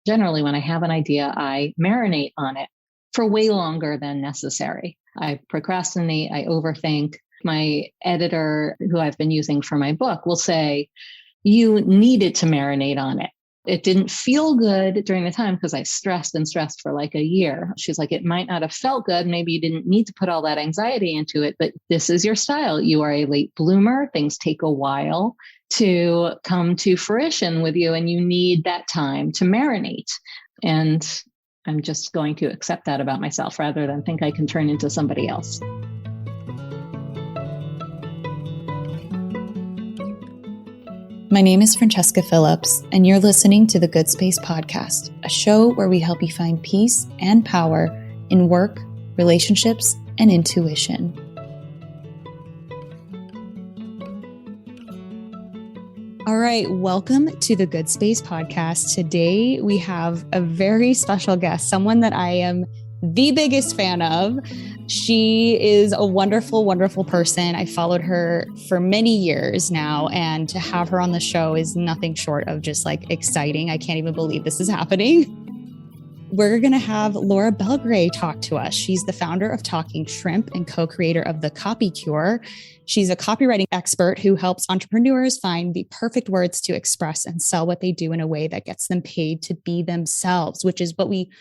generally when I have an idea, I marinate on it for way longer than necessary. I procrastinate, I overthink. My editor, who I've been using for my book, will say, you needed to marinate on it. It didn't feel good during the time because I stressed and stressed for like a year. She's like, it might not have felt good. Maybe you didn't need to put all that anxiety into it, but this is your style. You are a late bloomer. Things take a while to come to fruition with you, and you need that time to marinate. And I'm just going to accept that about myself rather than think I can turn into somebody else. My name is Francesca Phillips, and you're listening to the Good Space Podcast, a show where we help you find peace and power in work, relationships, and intuition. All right, welcome to the Good Space Podcast. Today we have a very special guest, someone that I am the biggest fan of. She is a wonderful, wonderful person. I followed her for many years now, and to have her on the show is nothing short of just like exciting. I can't even believe this is happening. We're going to have Laura Belgray talk to us. She's the founder of Talking Shrimp and co-creator of The Copy Cure. She's a copywriting expert who helps entrepreneurs find the perfect words to express and sell what they do in a way that gets them paid to be themselves, which is what we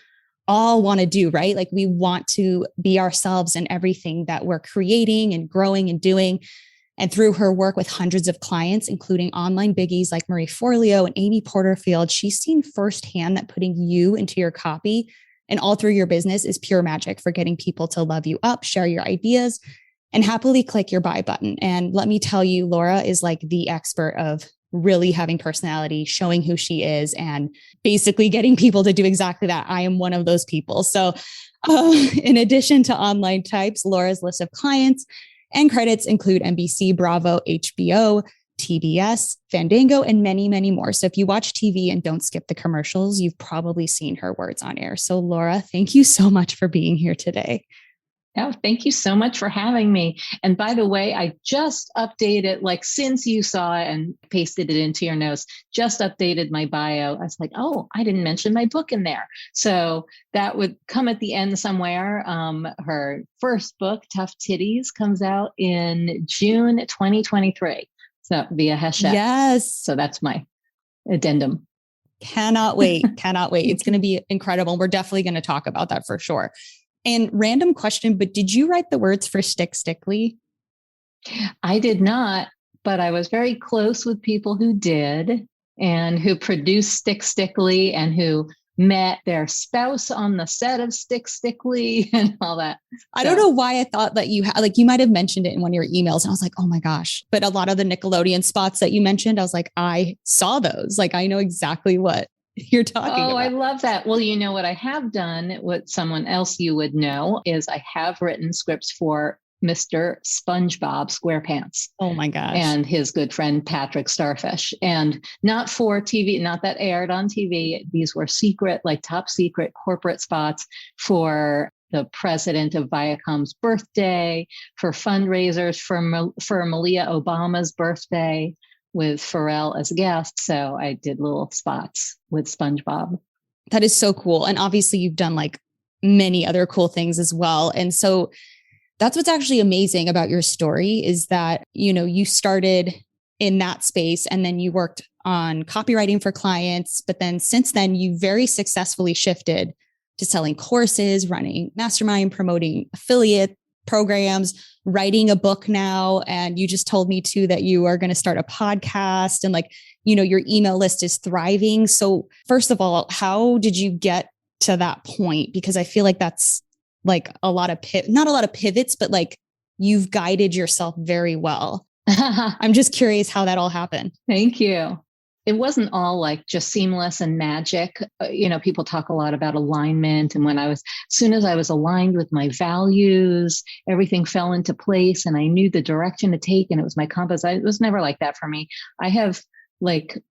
all want to do, right? Like we want to be ourselves in everything that we're creating and growing and doing. And through her work with hundreds of clients, including online biggies like Marie Forleo and Amy Porterfield, she's seen firsthand that putting you into your copy and all through your business is pure magic for getting people to love you up, share your ideas, and happily click your buy button. And let me tell you, Laura is like the expert of really having personality, showing who she is, and basically getting people to do exactly that. I am one of those people. So in addition to online types, Laura's list of clients and credits include NBC, Bravo, HBO, TBS, Fandango, and many, many more. So if you watch TV and don't skip the commercials, you've probably seen her words on air. So Laura, thank you so much for being here today. Oh, thank you so much for having me. And by the way, I just updated, like since you saw it and pasted it into your notes, just updated my bio. I was like, oh, I didn't mention my book in there. So that would come at the end somewhere. Her first book, Tough Titties, comes out in June 2023. So via Hachette. Yes. So that's my addendum. Cannot wait. Cannot wait. It's going to be incredible. We're definitely going to talk about that for sure. And random question, but did you write the words for Stick Stickly? I did not, but I was very close with people who did and who produced Stick Stickly and who met their spouse on the set of Stick Stickly and all that. I don't know why I thought that you had, like, you might've mentioned it in one of your emails. And I was like, oh my gosh. But a lot of the Nickelodeon spots that you mentioned, I was like, I saw those. Like, I know exactly what you're talking about. Oh, I love that. Well, you know what I have done, what someone else you would know, is I have written scripts for Mr. SpongeBob SquarePants. Oh my gosh. And his good friend, Patrick Starfish. And not for TV, not that aired on TV. These were secret, like top secret corporate spots for the president of Viacom's birthday, for fundraisers for Malia Obama's birthday, with Pharrell as a guest. So I did little spots with SpongeBob. That is so cool. And obviously you've done like many other cool things as well. And so that's what's actually amazing about your story is that, you know, you started in that space and then you worked on copywriting for clients. But then since then, you very successfully shifted to selling courses, running mastermind, promoting affiliate programs, writing a book now. And you just told me too that you are going to start a podcast and like, you know, your email list is thriving. So first of all, how did you get to that point? Because I feel like that's like a lot of, not a lot of pivots, but like you've guided yourself very well. I'm just curious how that all happened. Thank you. It wasn't all like just seamless and magic. You know, people talk a lot about alignment. And as soon as I was aligned with my values, everything fell into place and I knew the direction to take and it was my compass. It was never like that for me. I have like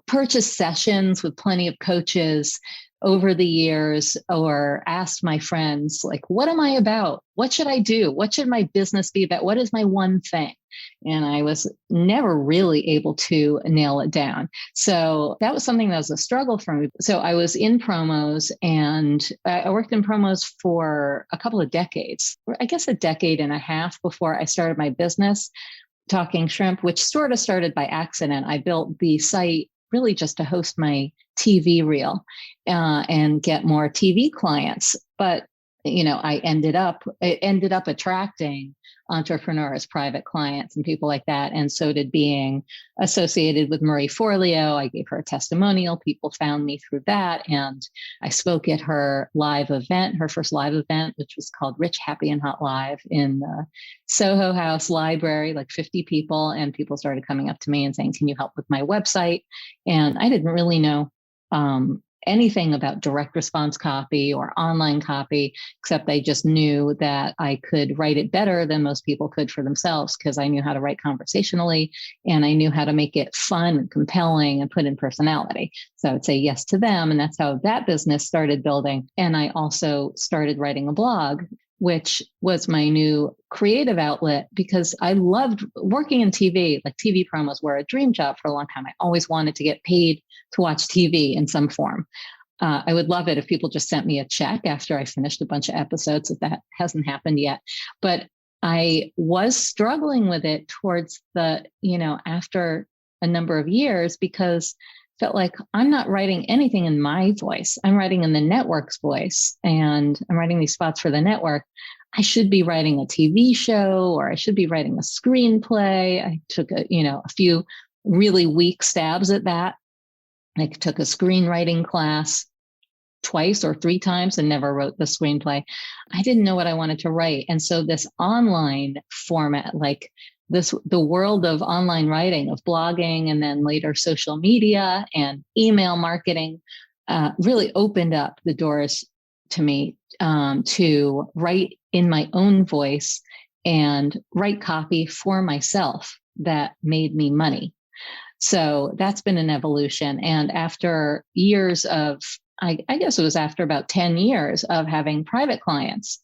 purchased sessions with plenty of coaches over the years or asked my friends, like, what am I about? What should I do? What should my business be about? What is my one thing? And I was never really able to nail it down. So that was something that was a struggle for me. So I was in promos, and I worked in promos for a couple of decades, I guess a decade and a half before I started my business, Talking Shrimp, which sort of started by accident. I built the site really just to host my TV reel and get more TV clients. But it ended up attracting entrepreneurs, private clients, and people like that. And so did being associated with Marie Forleo. I gave her a testimonial. People found me through that. And I spoke at her first live event, which was called Rich, Happy, and Hot Live in the Soho House Library, like 50 people. And people started coming up to me and saying, can you help with my website? And I didn't really know anything about direct response copy or online copy, except I just knew that I could write it better than most people could for themselves, because I knew how to write conversationally and I knew how to make it fun and compelling and put in personality. So I would say yes to them. And that's how that business started building. And I also started writing a blog, which was my new creative outlet, because I loved working in TV. Like, TV promos were a dream job for a long time. I always wanted to get paid to watch TV in some form. I would love it if people just sent me a check after I finished a bunch of episodes, if that hasn't happened yet. But I was struggling with it towards after a number of years, because I felt like I'm not writing anything in my voice. I'm writing in the network's voice, and I'm writing these spots for the network. I should be writing a TV show, or I should be writing a screenplay. I took a few really weak stabs at that. I took a screenwriting class twice or three times and never wrote the screenplay. I didn't know what I wanted to write. And so this online format, the world of online writing, of blogging, and then later social media and email marketing, really opened up the doors to me to write in my own voice and write copy for myself that made me money. So that's been an evolution. And after years of, I guess it was after about 10 years of having private clients,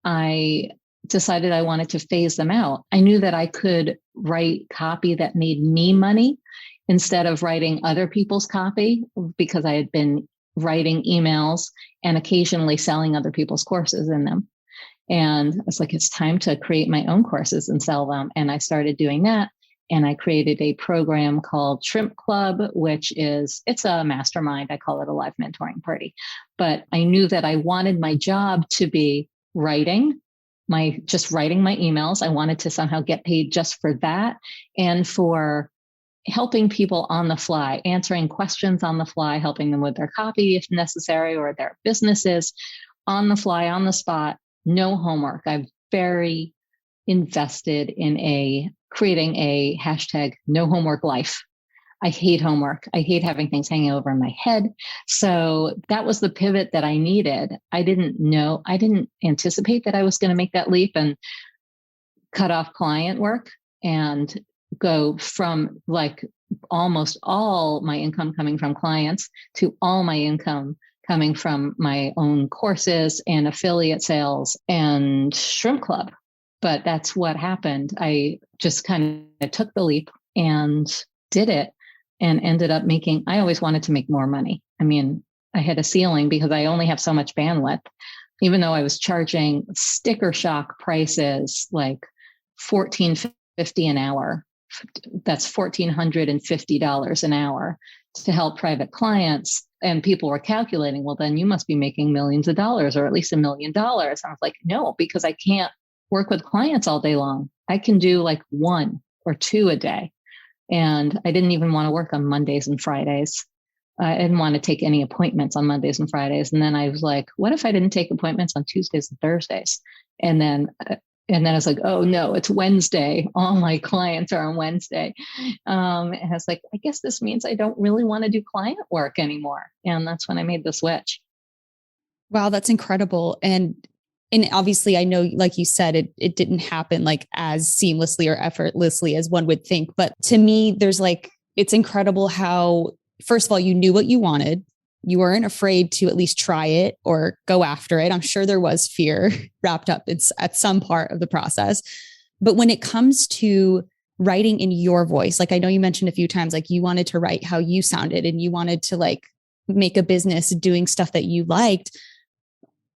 I decided I wanted to phase them out. I knew that I could write copy that made me money instead of writing other people's copy, because I had been writing emails and occasionally selling other people's courses in them. And I was like, it's time to create my own courses and sell them. And I started doing that. And I created a program called Shrimp Club, it's a mastermind. I call it a live mentoring party. But I knew that I wanted my job to be writing my emails. I wanted to somehow get paid just for that, and for helping people on the fly, answering questions on the fly, helping them with their copy if necessary, or their businesses on the fly, on the spot, no homework. I'm very invested in creating a hashtag no homework life. I hate homework. I hate having things hanging over my head. So that was the pivot that I needed. I didn't anticipate that I was going to make that leap and cut off client work and go from almost all my income coming from clients to all my income coming from my own courses and affiliate sales and Shrimp Club. But that's what happened. I just kind of took the leap and did it, and ended up I always wanted to make more money. I mean, I had a ceiling because I only have so much bandwidth. Even though I was charging sticker shock prices, like $14.50 an hour, that's $1,450 an hour to help private clients. And people were calculating, well, then you must be making millions of dollars, or at least $1 million. I was like, no, because I can't work with clients all day long. I can do like 1 or 2 a day. And I didn't even want to work on Mondays and Fridays. I didn't want to take any appointments on Mondays and Fridays. And then I was like, what if I didn't take appointments on Tuesdays and Thursdays? And then I was like, oh no, it's Wednesday. All my clients are on Wednesday. And I was like, I guess this means I don't really want to do client work anymore. And that's when I made the switch. Wow, that's incredible. And obviously I know, like you said, it didn't happen like as seamlessly or effortlessly as one would think. But to me, it's incredible how, first of all, you knew what you wanted. You weren't afraid to at least try it or go after it. I'm sure there was fear wrapped up at some part of the process, But when it comes to writing in your voice, like I know you mentioned a few times, like you wanted to write how you sounded and you wanted to like make a business doing stuff that you liked.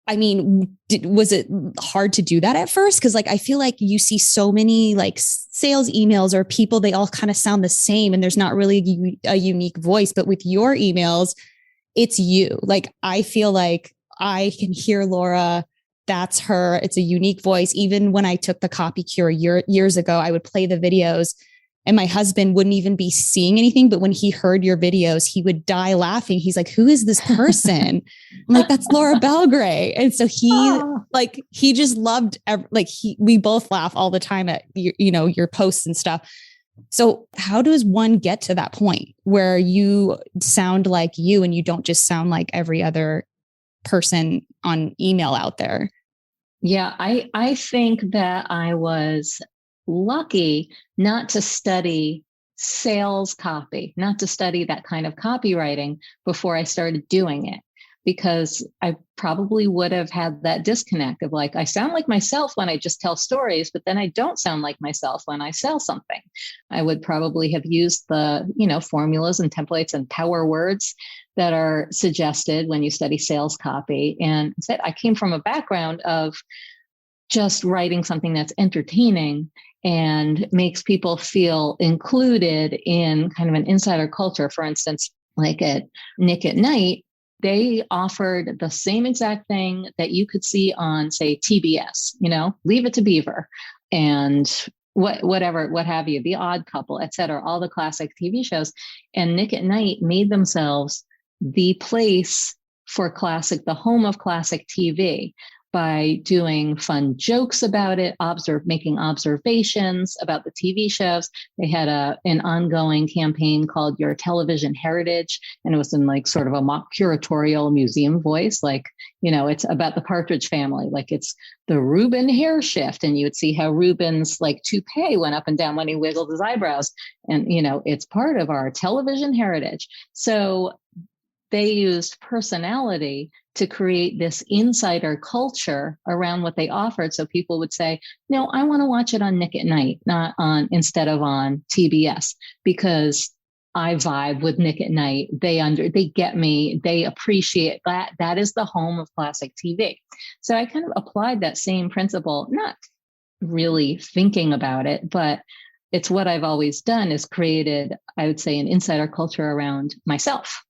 I mean, was it hard to do that at first? Cause like, I feel like you see so many like sales emails or people, they all kind of sound the same and there's not really a unique voice, but with your emails, it's you. Like, I feel like I can hear Laura. That's her. It's a unique voice. Even when I took the copy cure years ago, I would play the videos and my husband wouldn't even be seeing anything. But when he heard your videos, he would die laughing. He's like, who is this person? I'm like, that's Laura Belgray. And so he just loved, we both laugh all the time at your posts and stuff. So how does one get to that point where you sound like you and you don't just sound like every other person on email out there? Yeah, I think that I was lucky not to study sales copy, not to study that kind of copywriting before I started doing it, because I probably would have had that disconnect of like, I sound like myself when I just tell stories, but then I don't sound like myself when I sell something. I would probably have used the, formulas and templates and power words that are suggested when you study sales copy. And instead, I came from a background of just writing something that's entertaining and makes people feel included in kind of an insider culture. For instance, like at Nick at Night, they offered the same exact thing that you could see on, say, TBS, Leave It to Beaver and whatever, what have you, The Odd Couple, et cetera, all the classic TV shows. And Nick at Night made themselves the place for classic, the home of classic TV, by doing fun jokes about it, making observations about the TV shows. They had an ongoing campaign called Your Television Heritage, and it was in like sort of a mock curatorial museum voice, like, it's about the Partridge Family, like it's the Reuben hair shift, and you would see how Reuben's like toupee went up and down when he wiggled his eyebrows, and it's part of our television heritage. So they used personality to create this insider culture around what they offered. So people would say, no, I want to watch it on Nick at Night, instead of on TBS, because I vibe with Nick at Night. They get me. They appreciate that. That is the home of classic TV. So I kind of applied that same principle, not really thinking about it, but it's what I've always done, is created, I would say, an insider culture around myself.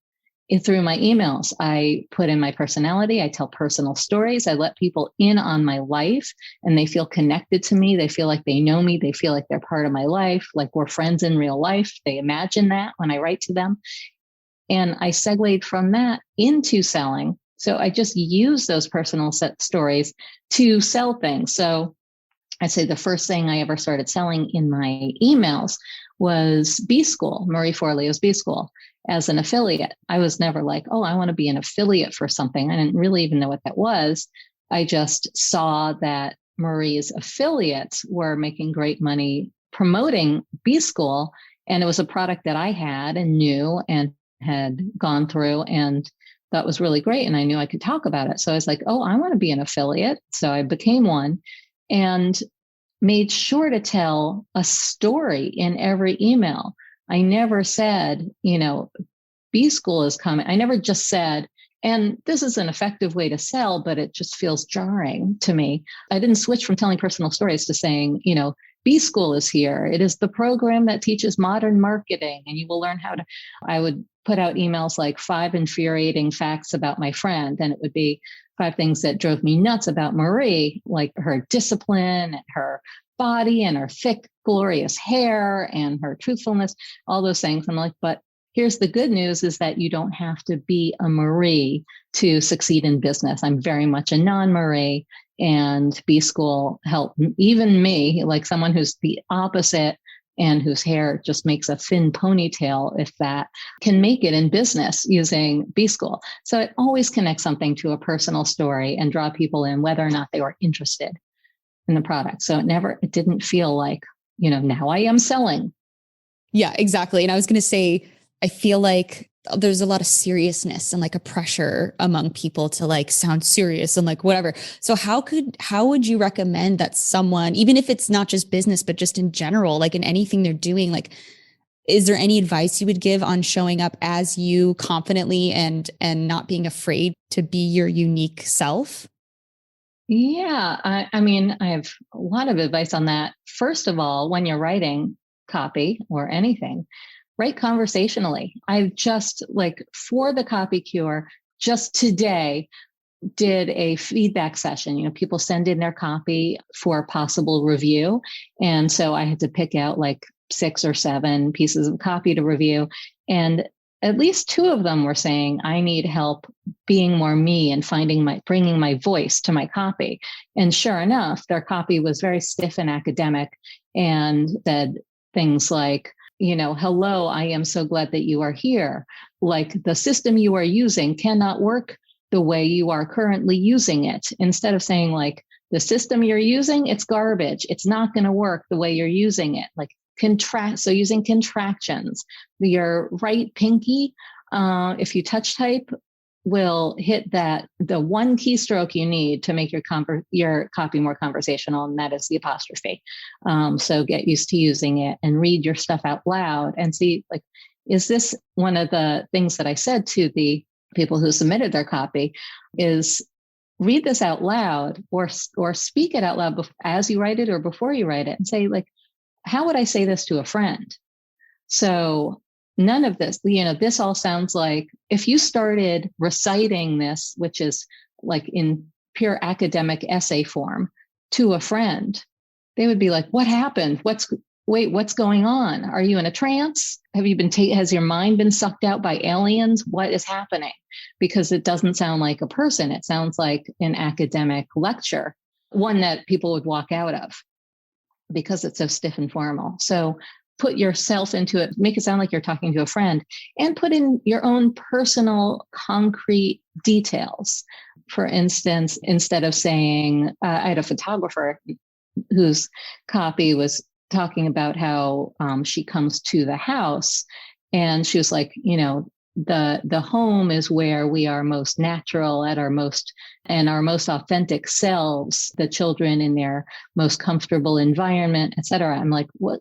Through my emails, I put in my personality. I tell personal stories. I let people in on my life, and they feel connected to me. They feel like they know me. They feel like they're part of my life, like we're friends in real life. They imagine that when I write to them. And I segued from that into selling. So I just use those personal stories to sell things. So I'd say the first thing I ever started selling in my emails was B School, Marie Forleo's B School, as an affiliate. I was never like, oh, I want to be an affiliate for something. I didn't really even know what that was. I just saw that Marie's affiliates were making great money promoting B School. And it was a product that I had and knew and had gone through and thought was really great. And I knew I could talk about it. So I was like, oh, I want to be an affiliate. So I became one and made sure to tell a story in every email. I never said, B School is coming. I never just said, and this is an effective way to sell, but it just feels jarring to me. I didn't switch from telling personal stories to saying, B School is here. It is the program that teaches modern marketing, and you will learn how to. I would put out emails like 5 infuriating facts about my friend, and it would be 5 things that drove me nuts about Marie, like her discipline and her body and her thick, glorious hair and her truthfulness, all those things. I'm like, but here's the good news, is that you don't have to be a Marie to succeed in business. I'm very much a non-Marie, and B School helped even me, like someone who's the opposite and whose hair just makes a thin ponytail, if that, can make it in business using B School. So it always connects something to a personal story and draw people in, whether or not they were interested in the product. So it didn't feel like, now I am selling. Yeah, exactly. And I was going to say, I feel like there's a lot of seriousness and like a pressure among people to like sound serious and like whatever. So how would you recommend that someone, even if it's not just business, but just in general, like in anything they're doing, like, is there any advice you would give on showing up as you confidently and not being afraid to be your unique self? Yeah, I mean, I have a lot of advice on that. First of all, when you're writing copy or anything, write conversationally. I've just like for the copy cure, just today did a feedback session. People send in their copy for possible review. And so I had to pick out like 6 or 7 pieces of copy to review. And at least 2 of them were saying, I need help being more me and bringing my voice to my copy. And sure enough, their copy was very stiff and academic and said things like, hello, I am so glad that you are here. Like the system you are using cannot work the way you are currently using it. Instead of saying like the system you're using, it's garbage. It's not going to work the way you're using it. Like so using contractions, your right pinky, if you touch type, will hit the one keystroke you need to make your copy more conversational, and that is the apostrophe. So get used to using it and read your stuff out loud and see, like, is this one of the things that I said to the people who submitted their copy is read this out loud or speak it out loud as you write it or before you write it and say, like, how would I say this to a friend? So none of this, this all sounds like if you started reciting this, which is like in pure academic essay form, to a friend, they would be like, what happened? What's going on? Are you in a trance? Has your mind been sucked out by aliens? What is happening? Because it doesn't sound like a person. It sounds like an academic lecture, one that people would walk out of because it's so stiff and formal. So put yourself into it, make it sound like you're talking to a friend, and put in your own personal, concrete details. For instance, instead of saying, I had a photographer whose copy was talking about how she comes to the house, and she was like, the home is where we are most natural at our most authentic selves, the children in their most comfortable environment, et cetera. I'm like, what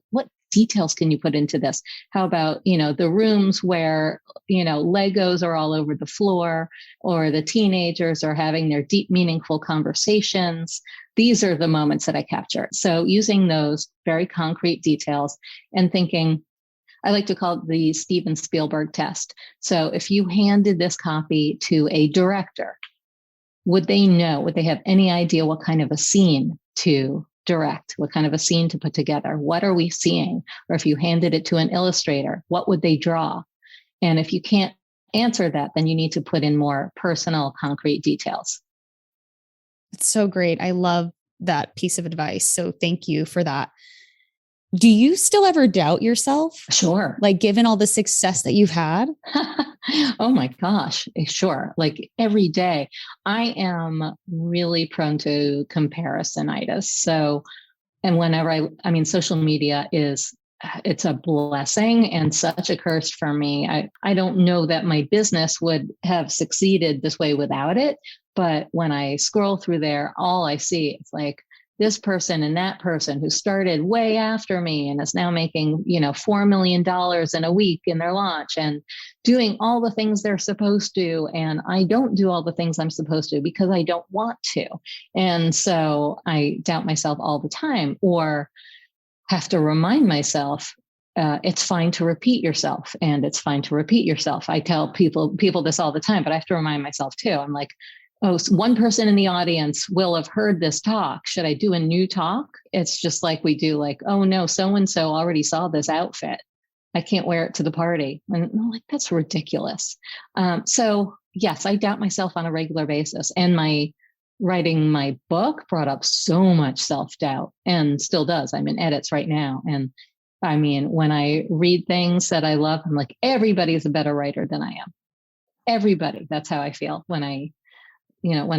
details can you put into this? How about, the rooms where, Legos are all over the floor, or the teenagers are having their deep, meaningful conversations. These are the moments that I capture. So using those very concrete details and thinking, I like to call it the Steven Spielberg test. So if you handed this copy to a director, would they have any idea what kind of a scene to direct, what kind of a scene to put together? What are we seeing? Or if you handed it to an illustrator, what would they draw? And if you can't answer that, then you need to put in more personal, concrete details. It's so great. I love that piece of advice. So thank you for that. Do you still ever doubt yourself? Sure. Like, given all the success that you've had? Oh my gosh. Sure. Like every day. I am really prone to comparisonitis. So, and whenever I mean, social media it's a blessing and such a curse for me. I don't know that my business would have succeeded this way without it. But when I scroll through there, all I see is like, this person and that person who started way after me and is now making, $4 million in a week in their launch and doing all the things they're supposed to. And I don't do all the things I'm supposed to because I don't want to. And so I doubt myself all the time, or have to remind myself, it's fine to repeat yourself, and it's fine to repeat yourself. I tell people this all the time, but I have to remind myself too. I'm like, oh, one person in the audience will have heard this talk. Should I do a new talk? It's just like we do, like, oh no, so-and-so already saw this outfit. I can't wear it to the party. And I'm like, that's ridiculous. So yes, I doubt myself on a regular basis. And writing my book brought up so much self-doubt, and still does. I'm in edits right now. And I mean, when I read things that I love, I'm like, everybody's a better writer than I am. Everybody. That's how I feel when I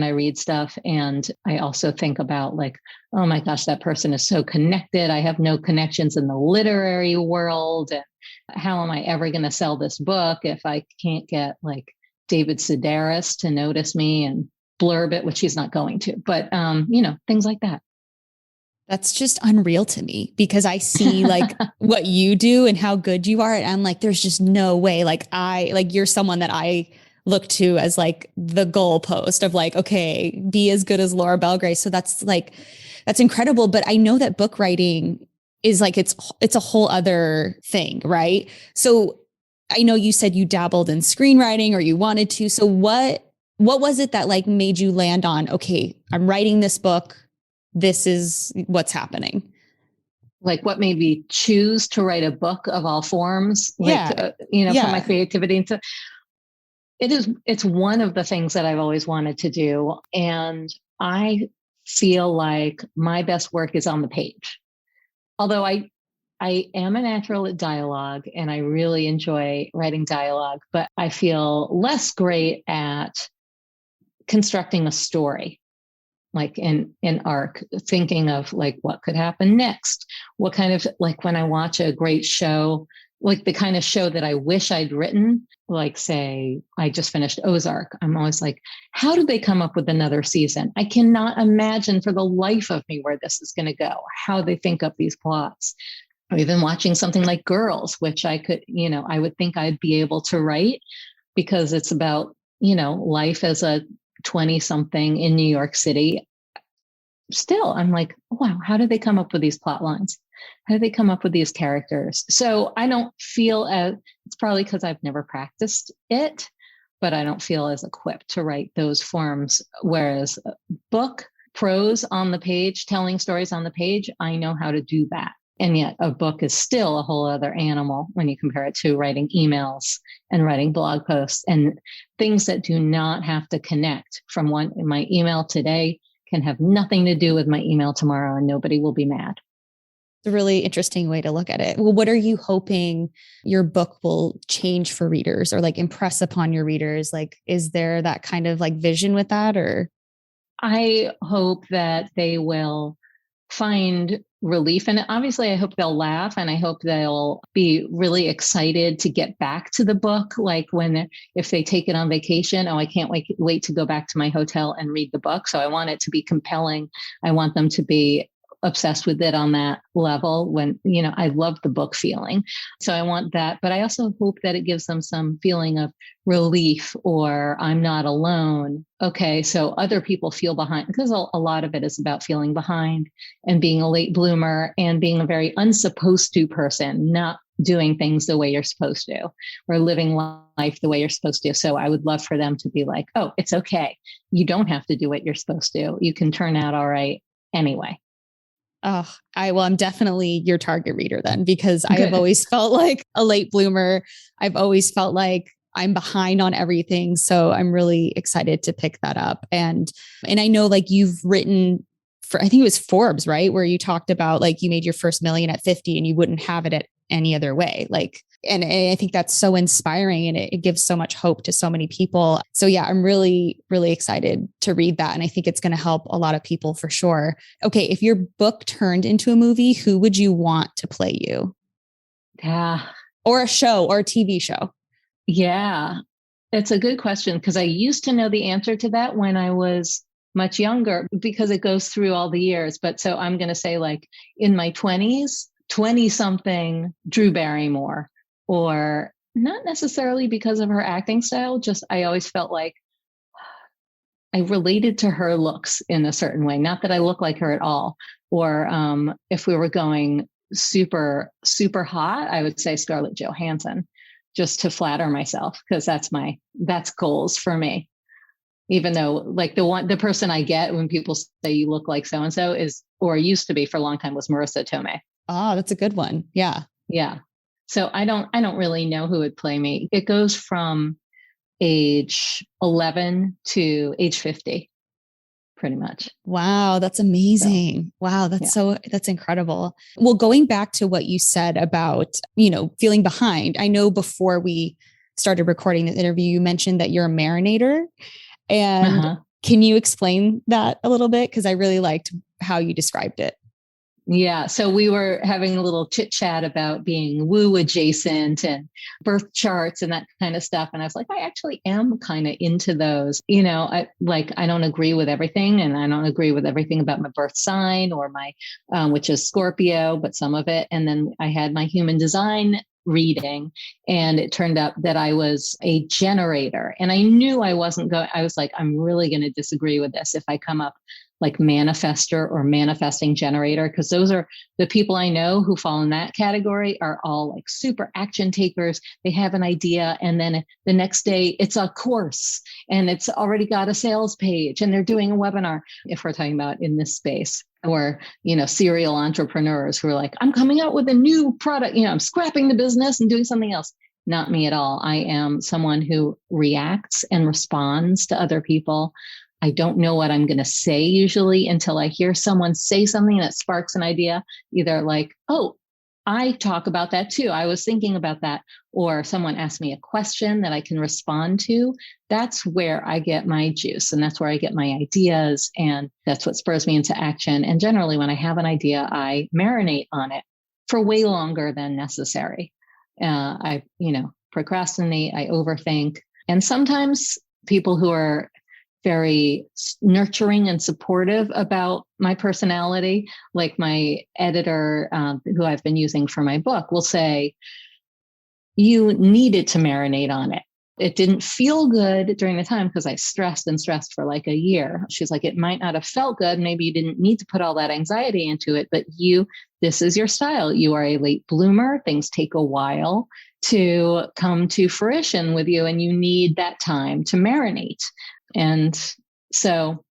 read stuff. And I also think about like, oh my gosh, that person is so connected. I have no connections in the literary world. And how am I ever going to sell this book if I can't get like David Sedaris to notice me and blurb it, which he's not going to, but, things like that. That's just unreal to me because I see like what you do and how good you are. And I'm like, there's just no way. Like you're someone that I look to as like the goalpost of like, okay, be as good as Laura Belgray. So that's incredible. But I know that book writing is like, it's a whole other thing, right? So I know you said you dabbled in screenwriting or you wanted to. So what was it that like made you land on, okay, I'm writing this book. This is what's happening. Like what made me choose to write a book of all forms, for my creativity. And so it's one of the things that I've always wanted to do. And I feel like my best work is on the page. Although I am a natural at dialogue and I really enjoy writing dialogue, but I feel less great at constructing a story. Like in arc, thinking of like what could happen next, what kind of, like when I watch a great show, like the kind of show that I wish I'd written, like say I just finished Ozark, I'm always like, how did they come up with another season? I cannot imagine for the life of me where this is going to go, how they think up these plots. Or even watching something like Girls, which I could, I would think I'd be able to write because it's about, life as a 20-something in New York City. Still, I'm like, wow, how did they come up with these plot lines? How did they come up with these characters? So I don't feel it's probably because I've never practiced it, but I don't feel as equipped to write those forms. Whereas book, prose on the page, telling stories on the page, I know how to do that. And yet a book is still a whole other animal when you compare it to writing emails and writing blog posts and things that do not have to connect from my email today can have nothing to do with my email tomorrow and nobody will be mad. It's a really interesting way to look at it. Well, what are you hoping your book will change for readers or like impress upon your readers? Like, is there that kind of like vision with that or? I hope that they will find relief. And obviously I hope they'll laugh and I hope they'll be really excited to get back to the book. Like if they take it on vacation, I can't wait to go back to my hotel and read the book. So I want it to be compelling. I want them to be obsessed with it on that level when, I love the book feeling. So I want that, but I also hope that it gives them some feeling of relief or I'm not alone. Okay. So other people feel behind because a lot of it is about feeling behind and being a late bloomer and being a very unsupposed to person, not doing things the way you're supposed to or living life the way you're supposed to. So I would love for them to be like, oh, it's okay. You don't have to do what you're supposed to. You can turn out all right anyway. Oh, I'm definitely your target reader then, because I have always felt like a late bloomer. I've always felt like I'm behind on everything. So I'm really excited to pick that up. And I know like you've written for, I think it was Forbes, right? Where you talked about like you made your first million at 50 and you wouldn't have it at any other way. Like, and I think that's so inspiring and it gives so much hope to so many people. So yeah, I'm really, really excited to read that. And I think it's going to help a lot of people for sure. Okay. If your book turned into a movie, who would you want to play you? Yeah. Or a show or a TV show? Yeah, it's a good question because I used to know the answer to that when I was much younger because it goes through all the years. But so I'm going to say like in my 20s, 20-something Drew Barrymore, or not necessarily because of her acting style, just I always felt like I related to her looks in a certain way. Not that I look like her at all. Or if we were going super, super hot, I would say Scarlett Johansson, just to flatter myself, because that's goals for me. Even though like the person I get when people say you look like so-and-so is, or used to be for a long time, was Marissa Tomei. Oh, that's a good one. Yeah. Yeah. So I don't really know who would play me. It goes from age 11 to age 50, pretty much. Wow. That's amazing. So, wow. That's incredible. Well, going back to what you said about, feeling behind, I know before we started recording this interview, you mentioned that you're a marinater. And can you explain that a little bit? Because I really liked how you described it. Yeah. So we were having a little chit chat about being woo adjacent and birth charts and that kind of stuff. And I was like, I actually am kind of into those. I don't agree with everything, and I don't agree with everything about my birth sign or my, which is Scorpio, but some of it. And then I had my human design reading, and it turned out that I was a generator, and I knew I wasn't going. I was like, I'm really going to disagree with this if I come up like manifester or manifesting generator, because those are the people I know who fall in that category are all like super action takers. They have an idea, and then the next day it's a course and it's already got a sales page and they're doing a webinar, if we're talking about in this space. Or, serial entrepreneurs who are like, I'm coming out with a new product, I'm scrapping the business and doing something else. Not me at all. I am someone who reacts and responds to other people. I don't know what I'm going to say usually until I hear someone say something that sparks an idea, either like, oh, I talk about that too. I was thinking about that. Or someone asks me a question that I can respond to. That's where I get my juice, and that's where I get my ideas. And that's what spurs me into action. And generally, when I have an idea, I marinate on it for way longer than necessary. I procrastinate, I overthink. And sometimes people who are very nurturing and supportive about my personality, like my editor, who I've been using for my book, will say, you needed to marinate on it. It didn't feel good during the time because I stressed for like a year. She's like, it might not have felt good. Maybe you didn't need to put all that anxiety into it, but this is your style. You are a late bloomer. Things take a while to come to fruition with you, and you need that time to marinate. And so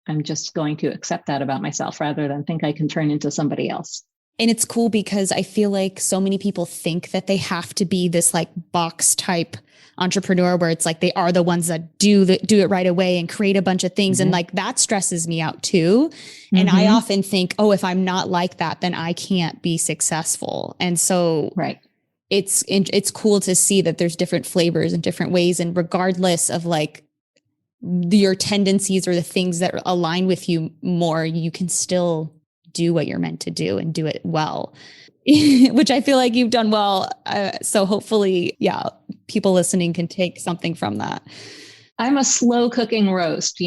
I'm just going to accept that about myself rather than think I can turn into somebody else. And it's cool because I feel like so many people think that they have to be this like box type entrepreneur where it's like they are the ones that do it right away and create a bunch of things. Mm-hmm. And like that stresses me out too. Mm-hmm. And I often think, oh, if I'm not like that, then I can't be successful. And so right. It's cool to see that there's different flavors and different ways. And regardless of like your tendencies or the things that align with you more, you can still do what you're meant to do and do it well, which I feel like you've done well. So hopefully, people listening can take something from that. I'm a slow cooking roast.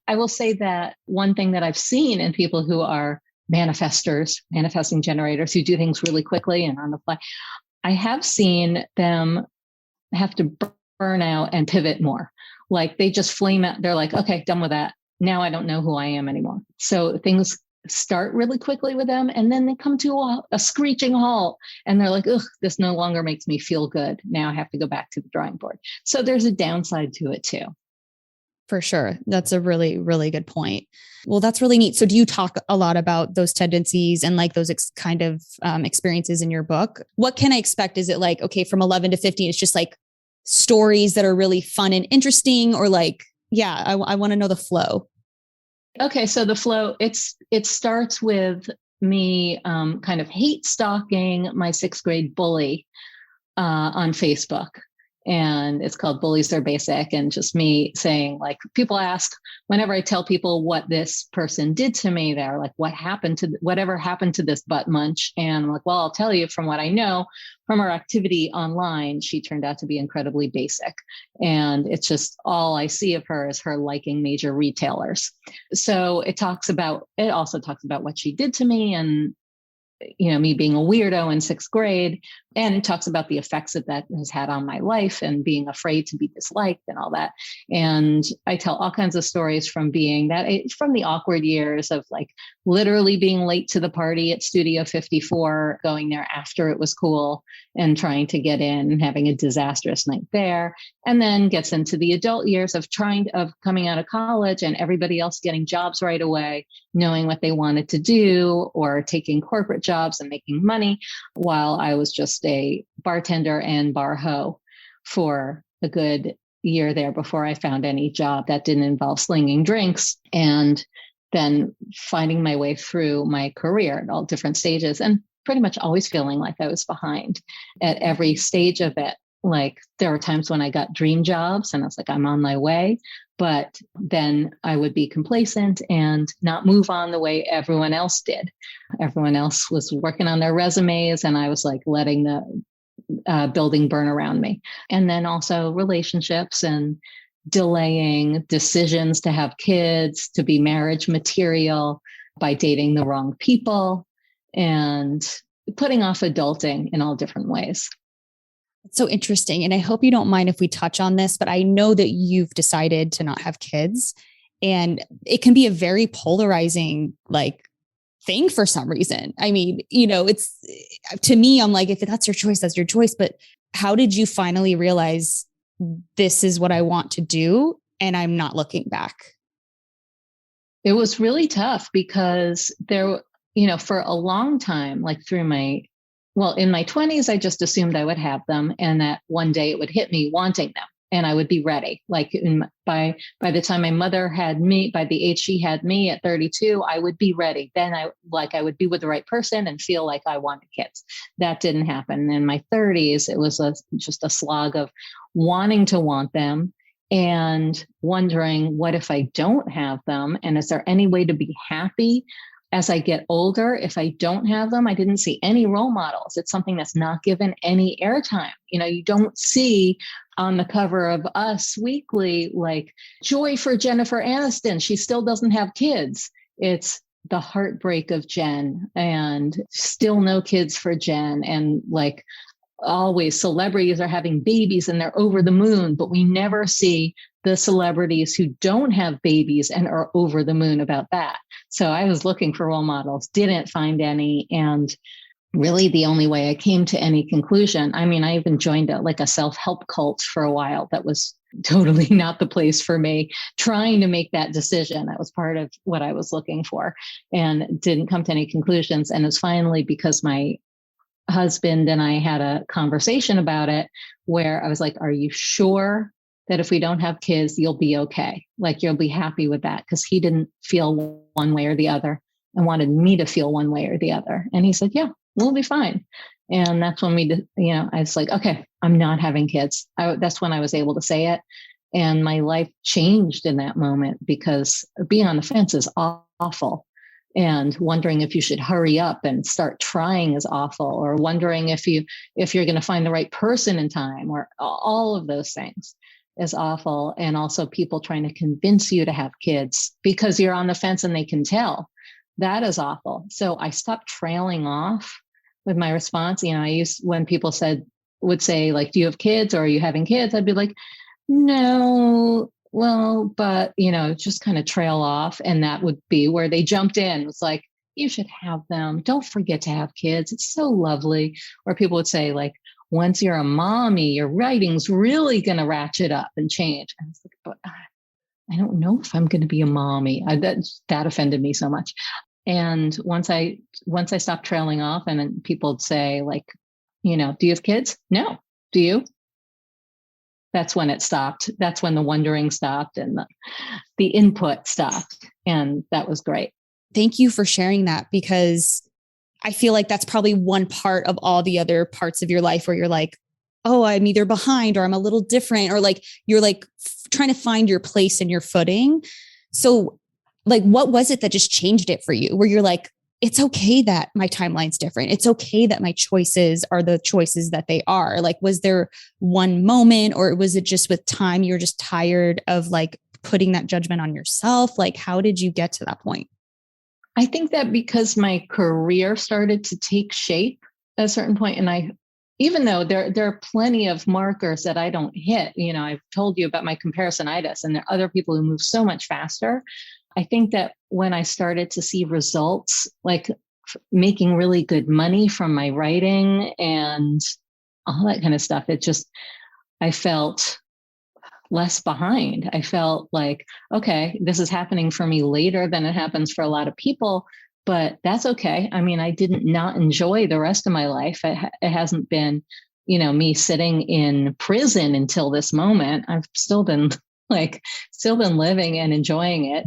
I will say that one thing that I've seen in people who are manifesting generators who do things really quickly and on the fly, I have seen them have to burn out and pivot more. Like they just flame out. They're like, okay, done with that. Now I don't know who I am anymore. So things start really quickly with them, and then they come to a screeching halt, and they're like, ugh, this no longer makes me feel good. Now I have to go back to the drawing board. So there's a downside to it too. For sure. That's a really, really good point. Well, that's really neat. So do you talk a lot about those tendencies and like those kind of experiences in your book? What can I expect? Is it like, okay, from 11 to 15, it's just like stories that are really fun and interesting, or like, I want to know the flow. Okay. So the flow, it starts with me kind of hate stalking my 6th grade bully on Facebook. And it's called Bullies Are Basic. And just me saying, like, people ask whenever I tell people what this person did to me, they're like, whatever happened to this butt munch? And I'm like, well, I'll tell you from what I know from our activity online, she turned out to be incredibly basic. And it's just all I see of her is her liking major retailers. So it also talks about what she did to me and, me being a weirdo in 6th grade, and it talks about the effects that has had on my life and being afraid to be disliked and all that. And I tell all kinds of stories from from the awkward years of like literally being late to the party at Studio 54, going there after it was cool and trying to get in and having a disastrous night there. And then gets into the adult years of coming out of college and everybody else getting jobs right away, knowing what they wanted to do, or taking corporate jobs and making money, while I was just a bartender and bar hoe for a good year there before I found any job that didn't involve slinging drinks, and then finding my way through my career at all different stages and pretty much always feeling like I was behind at every stage of it. like there were times when I got dream jobs and I was like, I'm on my way. But then I would be complacent and not move on the way everyone else did. Everyone else was working on their resumes and I was like letting the building burn around me. And then also relationships and delaying decisions to have kids, to be marriage material by dating the wrong people and putting off adulting in all different ways. It's so interesting. And I hope you don't mind if we touch on this, but I know that you've decided to not have kids and it can be a very polarizing thing for some reason. I mean, it's to me, I'm like, if that's your choice, that's your choice. But how did you finally realize this is what I want to do and I'm not looking back? It was really tough because there, for a long time, like in my 20s, I just assumed I would have them and that one day it would hit me wanting them and I would be ready. Like by the time my mother had me, by the age she had me at 32, I would be ready. Then I would be with the right person and feel like I wanted kids. That didn't happen. In my 30s, it was just a slog of wanting to want them and wondering, what if I don't have them? And is there any way to be happy as I get older? If I don't have them, I didn't see any role models. It's something that's not given any airtime. You don't see on the cover of Us Weekly, like, joy for Jennifer Aniston. She still doesn't have kids. It's the heartbreak of Jen and still no kids for Jen. And like always celebrities are having babies and they're over the moon, but we never see the celebrities who don't have babies and are over the moon about that. So I was looking for role models, didn't find any. And really the only way I came to any conclusion, I mean, I even joined a self-help cult for a while. That was totally not the place for me, trying to make that decision. That was part of what I was looking for and didn't come to any conclusions. And it was finally because my husband and I had a conversation about it where I was like, are you sure that if we don't have kids, you'll be okay? Like, you'll be happy with that? Because he didn't feel one way or the other and wanted me to feel one way or the other. And he said, yeah, we'll be fine. And that's when I was like, okay, I'm not having kids. That's when I was able to say it. And my life changed in that moment because being on the fence is awful. And wondering if you should hurry up and start trying is awful, or wondering if you're going to find the right person in time, or all of those things is awful. And also people trying to convince you to have kids because you're on the fence and they can tell. That is awful. So I stopped trailing off with my response. When people would say like, do you have kids or are you having kids? I'd be like, no. Well, but, just kind of trail off. And that would be where they jumped in. It was like, you should have them. Don't forget to have kids. It's so lovely. Or people would say like, once you're a mommy, your writing's really going to ratchet up and change. I was like, but I don't know if I'm going to be a mommy. That offended me so much. And once I stopped trailing off and then people would say like, do you have kids? No. Do you? That's when it stopped. That's when the wondering stopped and the input stopped. And that was great. Thank you for sharing that, because I feel like that's probably one part of all the other parts of your life where you're like, oh, I'm either behind or I'm a little different, or like you're like trying to find your place and your footing. So like, what was it that just changed it for you where you're like, it's okay that my timeline's different. It's okay that my choices are the choices that they are. Like, was there one moment, or was it just with time, you're just tired of like putting that judgment on yourself? Like, how did you get to that point? I think that because my career started to take shape at a certain point, and even though there are plenty of markers that I don't hit, I've told you about my comparisonitis, and there are other people who move so much faster. I think that when I started to see results, like making really good money from my writing and all that kind of stuff, I felt less behind. I felt like, okay, this is happening for me later than it happens for a lot of people, but that's okay. I mean, I didn't not enjoy the rest of my life. It hasn't been, me sitting in prison until this moment. I've still been living and enjoying it.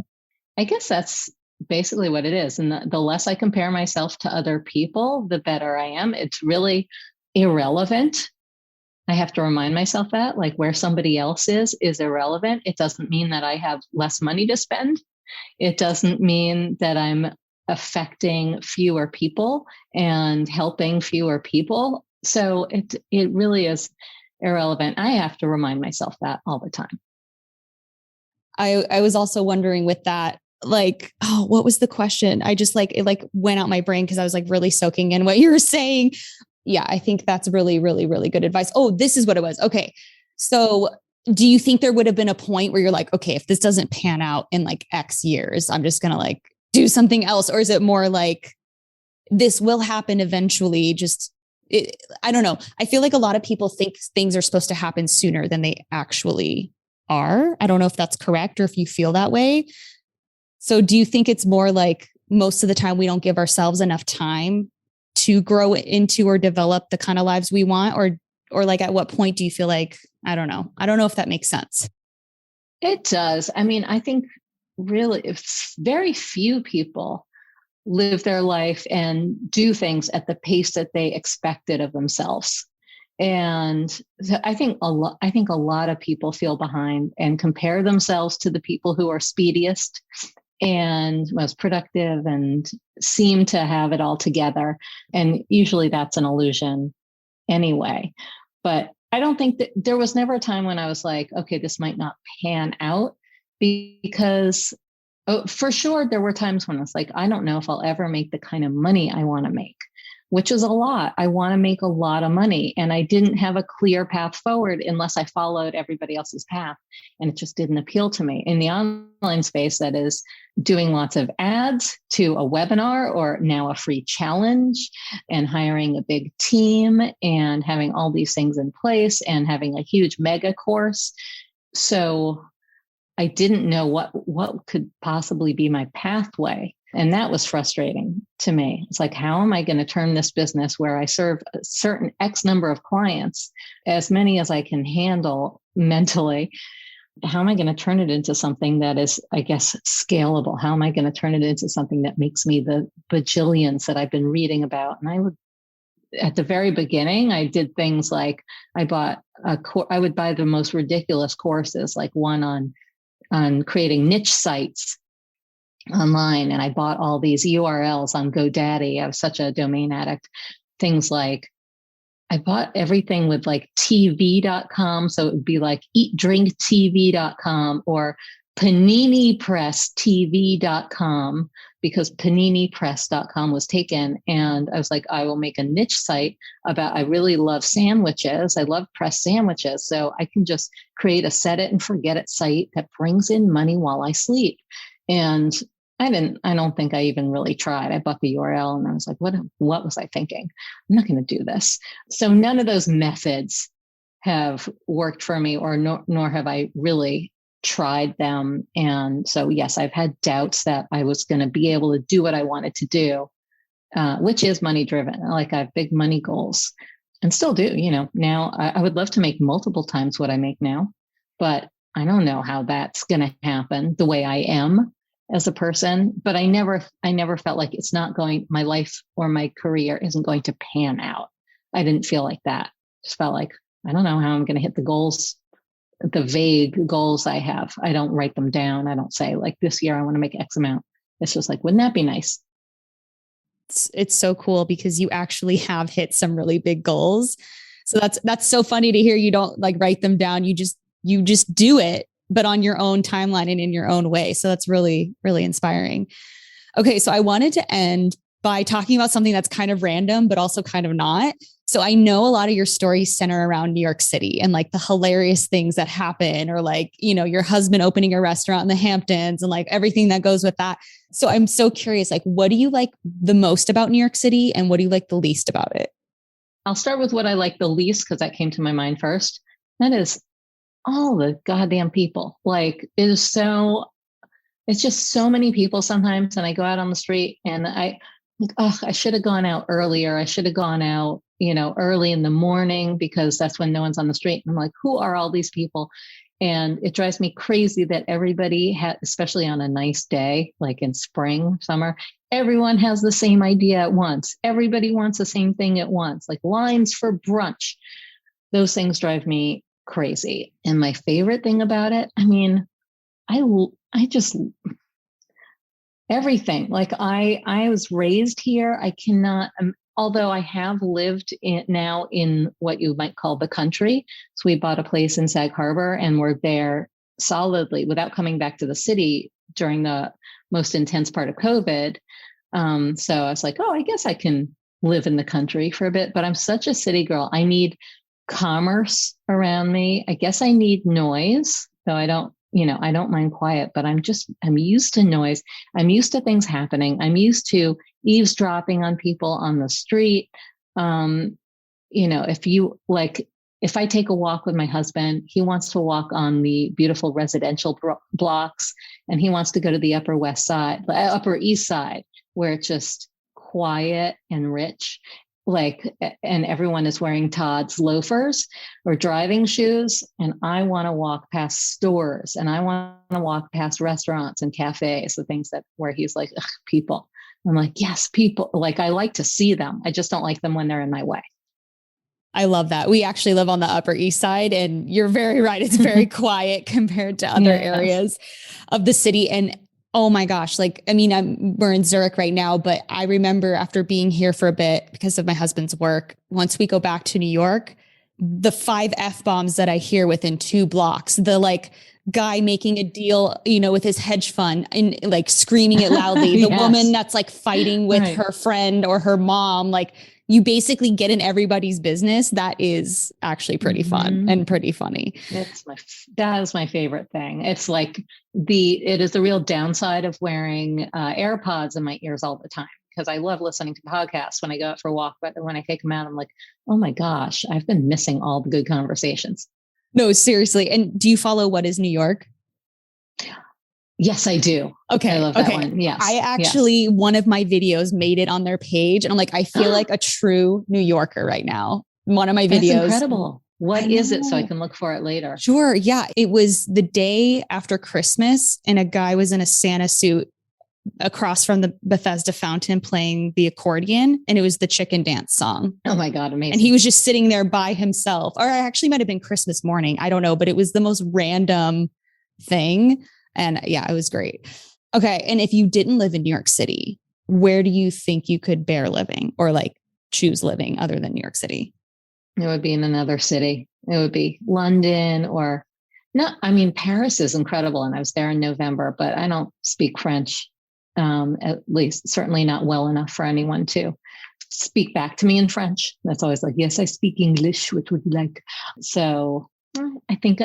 I guess that's basically what it is. And the less I compare myself to other people, the better I am. It's really irrelevant I have to remind myself that, like, where somebody else is irrelevant. It doesn't mean that I have less money to spend. It doesn't mean that I'm affecting fewer people and helping fewer people. So it really is irrelevant. I have to remind myself that all the time. I was also wondering with that, like, oh, what was the question? I just like, it like went out my brain because I was like really soaking in what you were saying. Yeah, I think that's really, really, really good advice. Oh, this is what it was. Okay. So do you think there would have been a point where you're like, okay, if this doesn't pan out in like X years, I'm just going to like do something else? Or is it more like this will happen eventually? I don't know. I feel like a lot of people think things are supposed to happen sooner than they actually are. I don't know if that's correct or if you feel that way. So do you think it's more like most of the time we don't give ourselves enough time to grow into or develop the kind of lives we want? Or like at what point do you feel like, I don't know. I don't know if that makes sense. It does. I mean, I think really very few people live their life and do things at the pace that they expected of themselves. And I think a lot of people feel behind and compare themselves to the people who are speediest and most productive and seem to have it all together. And usually that's an illusion anyway. But I don't think that there was never a time when I was like, okay, this might not pan out, because for sure there were times when I was like, I don't know if I'll ever make the kind of money I want to make, which is a lot. I want to make a lot of money. And I didn't have a clear path forward unless I followed everybody else's path. And it just didn't appeal to me. In the online space, that is doing lots of ads to a webinar or now a free challenge and hiring a big team and having all these things in place and having a huge mega course. So I didn't know what could possibly be my pathway. And that was frustrating to me. It's like, how am I going to turn this business where I serve a certain X number of clients, as many as I can handle mentally? How am I going to turn it into something that is, I guess, scalable? How am I going to turn it into something that makes me the bajillions that I've been reading about? And at the very beginning, I did things like I would buy the most ridiculous courses, like one on creating niche sites online. And I bought all these URLs on GoDaddy. I was such a domain addict. Things like I bought everything with like TV.com. So it would be like eatdrinktv.com or paninipresstv.com, because paninipress.com was taken. And I was like, I will make a niche site about, I really love sandwiches. I love pressed sandwiches. So I can just create a set it and forget it site that brings in money while I sleep. And I don't think I even really tried. I bought the URL and I was like, what was I thinking? I'm not going to do this. So none of those methods have worked for me, or nor have I really tried them. And so, yes, I've had doubts that I was going to be able to do what I wanted to do, which is money driven. Like I have big money goals and still do, now I would love to make multiple times what I make now, but I don't know how that's going to happen the way I am as a person. But I never felt like my life or my career isn't going to pan out. I didn't feel like that. Just felt like, I don't know how I'm going to hit the goals, the vague goals I have. I don't write them down. I don't say like this year I want to make X amount. It's just like, wouldn't that be nice? It's so cool because you actually have hit some really big goals. So that's so funny to hear. You don't like write them down. You just do it, but on your own timeline and in your own way. So that's really, really inspiring. Okay. So I wanted to end by talking about something that's kind of random, but also kind of not. So I know a lot of your stories center around New York City and like the hilarious things that happen, or like, your husband opening a restaurant in the Hamptons and like everything that goes with that. So I'm so curious, like, what do you like the most about New York City and what do you like the least about it? I'll start with what I like the least, because that came to my mind first. That is all the goddamn people. Like it's just so many people sometimes. And I go out on the street and I should have gone out earlier. I should have gone out, early in the morning, because that's when no one's on the street. And I'm like, who are all these people? And it drives me crazy that everybody especially on a nice day, like in spring, summer, everyone has the same idea at once. Everybody wants the same thing at once, like lines for brunch. those things drive me crazy. And my favorite thing about it, I mean, I just everything. Like I was raised here. I cannot, although I have lived now in what you might call the country. So we bought a place in Sag Harbor and we're there solidly without coming back to the city during the most intense part of COVID. So I was like, oh, I guess I can live in the country for a bit, but I'm such a city girl. I need commerce around me. I guess I need noise, though I don't mind quiet, but I'm used to noise. I'm used to things happening. I'm used to eavesdropping on people on the street. If I take a walk with my husband, he wants to walk on the beautiful residential blocks, and he wants to go to the Upper East Side, where it's just quiet and rich. And everyone is wearing Todd's loafers or driving shoes. And I want to walk past stores, and I want to walk past restaurants and cafes, the things where he's like, ugh, people. I'm like, yes, people. Like, I like to see them. I just don't like them when they're in my way. I love that. We actually live on the Upper East Side, and you're very right. It's very quiet compared to other areas of the city. And oh my gosh, we're in Zurich right now, but I remember after being here for a bit because of my husband's work, once we go back to New York, the 5 F-bombs that I hear within 2 blocks, the guy making a deal, with his hedge fund and screaming it loudly, the Yes. woman that's fighting with her friend or her mom, you basically get in everybody's business. That is actually pretty fun and pretty funny. That is my favorite thing. It's it is the real downside of wearing AirPods in my ears all the time, because I love listening to podcasts when I go out for a walk. But when I take them out, I'm like, oh my gosh, I've been missing all the good conversations. No, seriously. And do you follow What is New York? Yes, I do. Okay. I love that one. Yes. I actually, one of my videos made it on their page, and I'm like, I feel like a true New Yorker right now. One of my videos. That's incredible. What is it? So I can look for it later. Sure. Yeah. It was the day after Christmas, and a guy was in a Santa suit across from the Bethesda fountain playing the accordion, and it was the Chicken Dance song. Oh my God. Amazing. And he was just sitting there by himself, or it actually might've been Christmas morning. I don't know, but it was the most random thing. And yeah, it was great. Okay. And if you didn't live in New York City, where do you think you could bear living or choose living other than New York City? It would be in another city. It would be London Paris is incredible. And I was there in November, but I don't speak French, at least certainly not well enough for anyone to speak back to me in French. That's always yes, I speak English. What would you like? So I think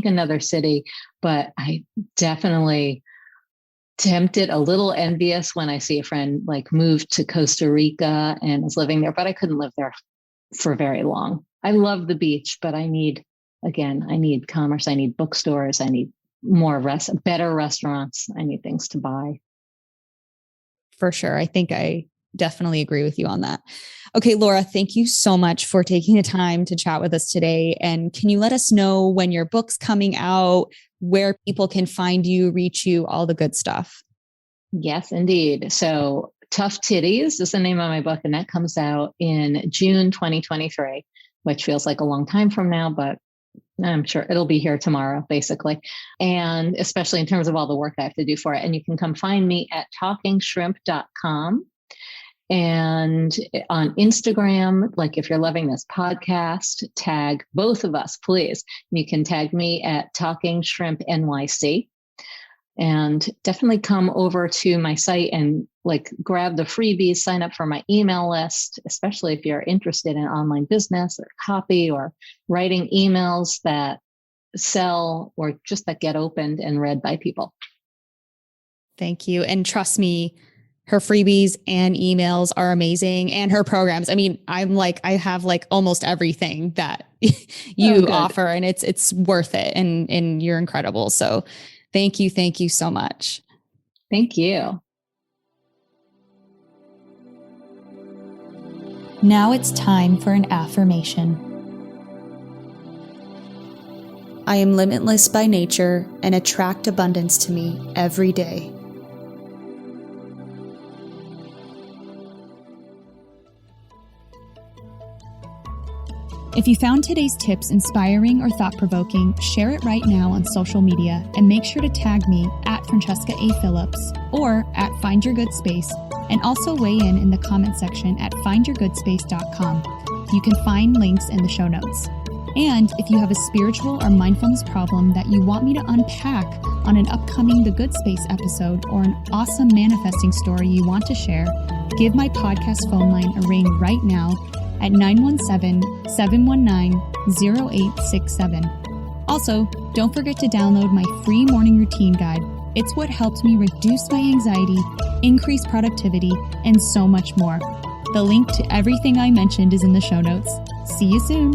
another city, but I definitely tempted, a little envious when I see a friend moved to Costa Rica and is living there, but I couldn't live there for very long. I love the beach, but I need commerce. I need bookstores. I need better restaurants. I need things to buy. For sure. I think I definitely agree with you on that. Okay, Laura, thank you so much for taking the time to chat with us today. And can you let us know when your book's coming out, where people can find you, reach you, all the good stuff? Yes, indeed. So Tough Titties is the name of my book, and that comes out in June 2023, which feels like a long time from now, but I'm sure it'll be here tomorrow, basically. And especially in terms of all the work I have to do for it. And you can come find me at talkingshrimp.com. And on Instagram, if you're loving this podcast, tag both of us, please. You can tag me at Talking Shrimp NYC. And definitely come over to my site and grab the freebies, sign up for my email list, especially if you're interested in online business or copy or writing emails that sell or just that get opened and read by people. Thank you. And trust me, her freebies and emails are amazing, and her programs. I mean, I have almost everything that you offer, and it's worth it. And you're incredible. So thank you. Thank you so much. Thank you. Now it's time for an affirmation. I am limitless by nature and attract abundance to me every day. If you found today's tips inspiring or thought-provoking, share it right now on social media and make sure to tag me at Francesca A. Phillips or at Find Your Good Space, and also weigh in the comment section at findyourgoodspace.com. You can find links in the show notes. And if you have a spiritual or mindfulness problem that you want me to unpack on an upcoming The Good Space episode, or an awesome manifesting story you want to share, give my podcast phone line a ring right now at 917-719-0867. Also, don't forget to download my free morning routine guide. It's what helped me reduce my anxiety, increase productivity, and so much more. The link to everything I mentioned is in the show notes. See you soon.